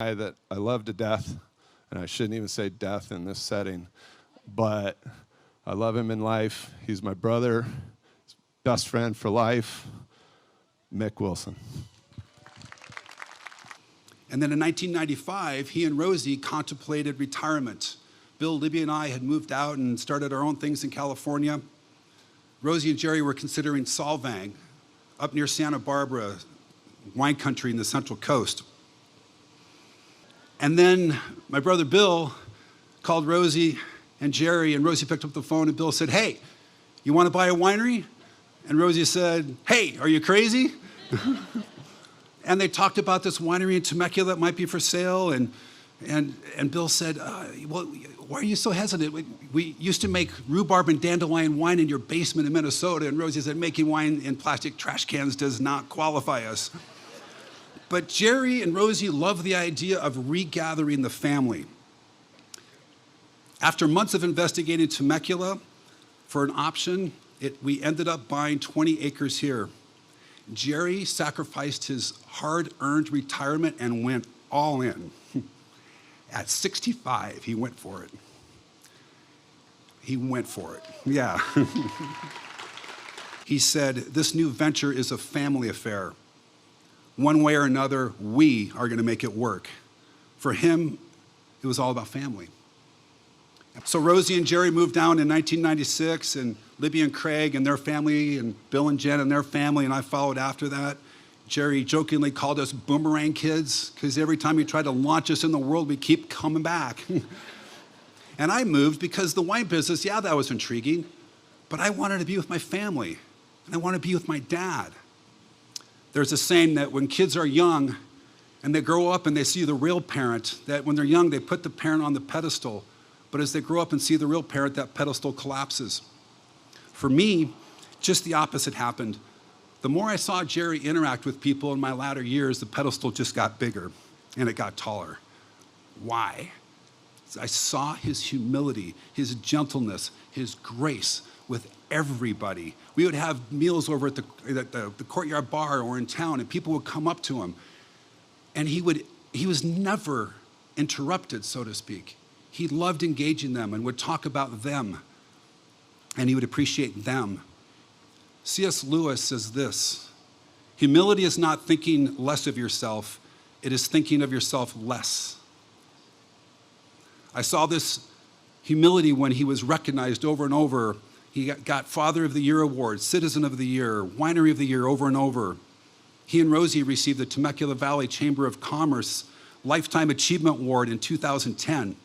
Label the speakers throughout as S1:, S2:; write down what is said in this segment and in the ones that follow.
S1: guy that I love to death, and I shouldn't even say death in this setting, but I love him in life. He's my brother, best friend for life, Mick Wilson.
S2: And then in 1995, he and Rosie contemplated retirement. Bill, Libby, and I had moved out and started our own things in California. Rosie and Jerry were considering Solvang, up near Santa Barbara, wine country in the Central Coast. And then my brother Bill called Rosie and Jerry, and Rosie picked up the phone, and Bill said, "Hey, you want to buy a winery?" And Rosie said, "Hey, are you crazy?" And they talked about this winery in Temecula that might be for sale, and Bill said, "Well, why are you so hesitant? We used to make rhubarb and dandelion wine in your basement in Minnesota." And Rosie said, "Making wine in plastic trash cans does not qualify us." But Jerry and Rosie loved the idea of regathering the family. After months of investigating Temecula for an option, we ended up buying 20 acres here. Jerry sacrificed his hard-earned retirement and went all in. At 65, he went for it. He went for it, yeah. He said, "This new venture is a family affair. One way or another, we are going to make it work." For him, it was all about family. So Rosie and Jerry moved down in 1996, and Libby and Craig and their family, and Bill and Jen and their family, and I followed after that. Jerry jokingly called us boomerang kids, because every time he tried to launch us in the world, we keep coming back. And I moved because the wine business, yeah, that was intriguing, but I wanted to be with my family, and I wanted to be with my dad. There's a saying that when kids are young and they grow up and they see the real parent, that when they're young, they put the parent on the pedestal. But as they grow up and see the real parent, that pedestal collapses. For me, just the opposite happened. The more I saw Jerry interact with people in my latter years, the pedestal just got bigger and it got taller. Why? I saw his humility, his gentleness, his grace with everybody. We would have meals over at the Courtyard Bar or in town, and people would come up to him. And he was never interrupted, so to speak. He loved engaging them and would talk about them, and he would appreciate them. C.S. Lewis says this: "Humility is not thinking less of yourself, it is thinking of yourself less." I saw this humility when he was recognized over and over. He got Father of the Year Award, Citizen of the Year, Winery of the Year over and over. He and Rosie received the Temecula Valley Chamber of Commerce Lifetime Achievement Award in 2010.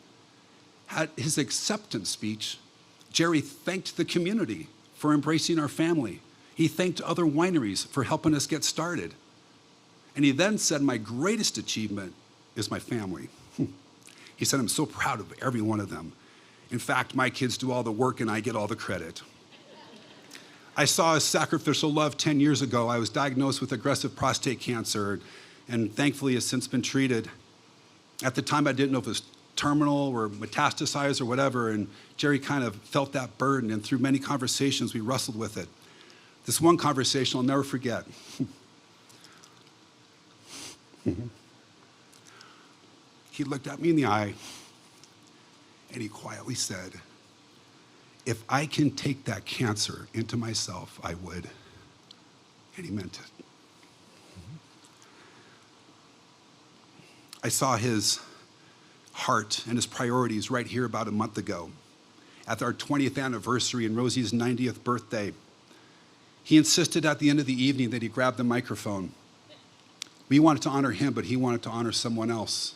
S2: At his acceptance speech, Jerry thanked the community for embracing our family. He thanked other wineries for helping us get started. And he then said, "My greatest achievement is my family." He said, "I'm so proud of every one of them. In fact, my kids do all the work and I get all the credit." I saw his sacrificial love 10 years ago. I was diagnosed with aggressive prostate cancer, and thankfully has since been treated. At the time, I didn't know if it was terminal or metastasized or whatever, and Jerry kind of felt that burden, and through many conversations, we wrestled with it. This one conversation I'll never forget. He looked at me in the eye, and he quietly said, "If I can take that cancer into myself, I would." And he meant it. I saw his heart and his priorities right here about a month ago at our 20th anniversary and Rosie's 90th birthday. He insisted at the end of the evening that he grab the microphone. We wanted to honor him, but he wanted to honor someone else.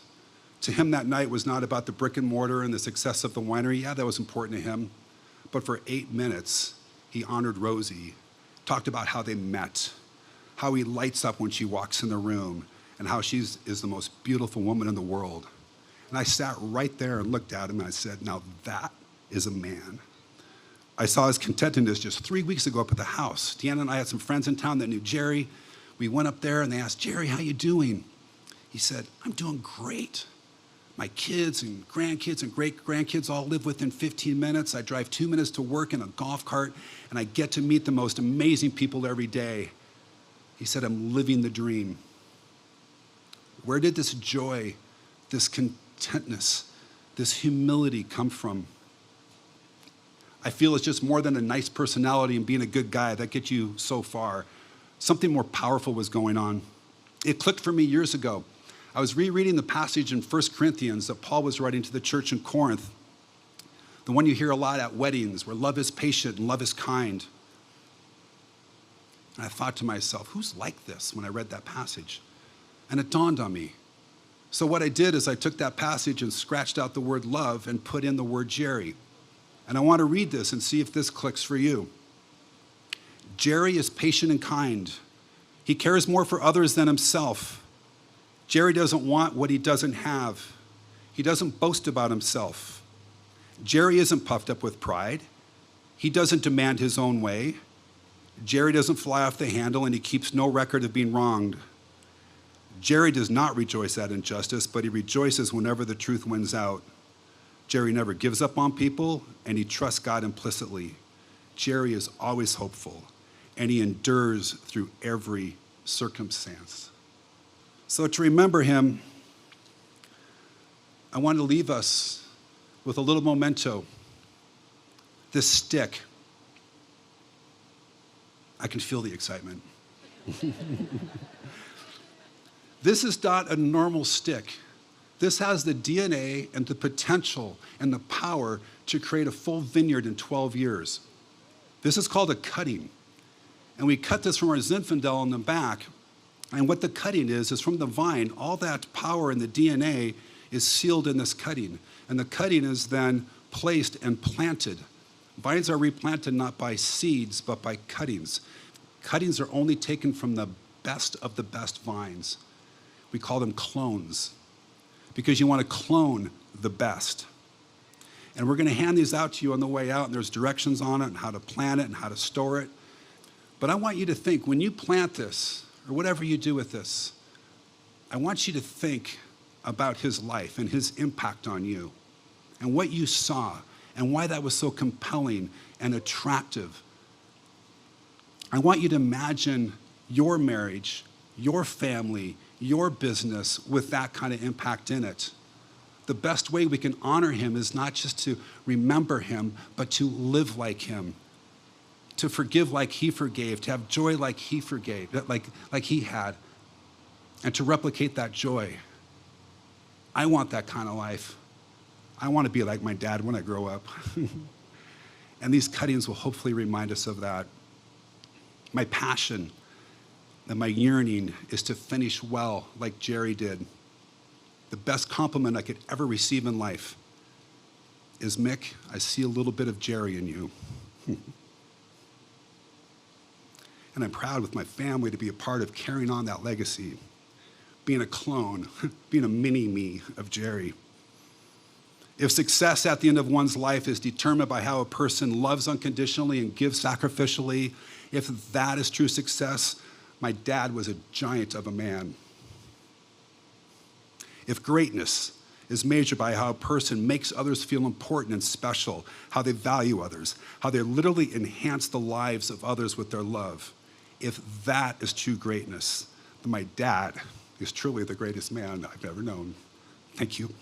S2: To him, that night was not about the brick and mortar and the success of the winery. Yeah, that was important to him. But for 8 minutes, he honored Rosie, talked about how they met, how he lights up when she walks in the room, and how she is the most beautiful woman in the world. And I sat right there and looked at him, and I said, "Now that is a man." I saw his contentedness just 3 weeks ago up at the house. Deanna and I had some friends in town that knew Jerry. We went up there, and they asked, "Jerry, how you doing?" He said, "I'm doing great. My kids and grandkids and great-grandkids all live within 15 minutes. I drive 2 minutes to work in a golf cart, and I get to meet the most amazing people every day." He said, "I'm living the dream." Where did this joy this contentness, this humility come from? I feel it's just more than a nice personality and being a good guy that gets you so far. Something more powerful was going on. It clicked for me years ago. I was rereading the passage in 1 Corinthians that Paul was writing to the church in Corinth, the one you hear a lot at weddings, where love is patient and love is kind. And I thought to myself, who's like this when I read that passage? And it dawned on me. So what I did is I took that passage and scratched out the word love and put in the word Jerry. And I want to read this and see if this clicks for you. Jerry is patient and kind. He cares more for others than himself. Jerry doesn't want what he doesn't have. He doesn't boast about himself. Jerry isn't puffed up with pride. He doesn't demand his own way. Jerry doesn't fly off the handle, and he keeps no record of being wronged. Jerry does not rejoice at injustice, but he rejoices whenever the truth wins out. Jerry never gives up on people, and he trusts God implicitly. Jerry is always hopeful, and he endures through every circumstance. So to remember him, I want to leave us with a little memento. This stick. I can feel the excitement. This is not a normal stick. This has the DNA and the potential and the power to create a full vineyard in 12 years. This is called a cutting. And we cut this from our Zinfandel in the back. And what the cutting is from the vine. All that power and the DNA is sealed in this cutting. And the cutting is then placed and planted. Vines are replanted not by seeds, but by cuttings. Cuttings are only taken from the best of the best vines. We call them clones, because you want to clone the best. And we're going to hand these out to you on the way out, and there's directions on it and how to plant it and how to store it. But I want you to think, when you plant this, or whatever you do with this, I want you to think about his life and his impact on you, and what you saw, and why that was so compelling and attractive. I want you to imagine your marriage, your family, your business with that kind of impact in it. The best way we can honor him is not just to remember him, but to live like him, to forgive like he forgave, to have joy like he forgave, like he had, and to replicate that joy. I want that kind of life. I want to be like my dad when I grow up. And these cuttings will hopefully remind us of that. My passion and my yearning is to finish well like Jerry did. The best compliment I could ever receive in life is, Mick, I see a little bit of Jerry in you. And I'm proud with my family to be a part of carrying on that legacy, being a clone, being a mini-me of Jerry. If success at the end of one's life is determined by how a person loves unconditionally and gives sacrificially, if that is true success, my dad was a giant of a man. If greatness is measured by how a person makes others feel important and special, how they value others, how they literally enhance the lives of others with their love, if that is true greatness, then my dad is truly the greatest man I've ever known. Thank you.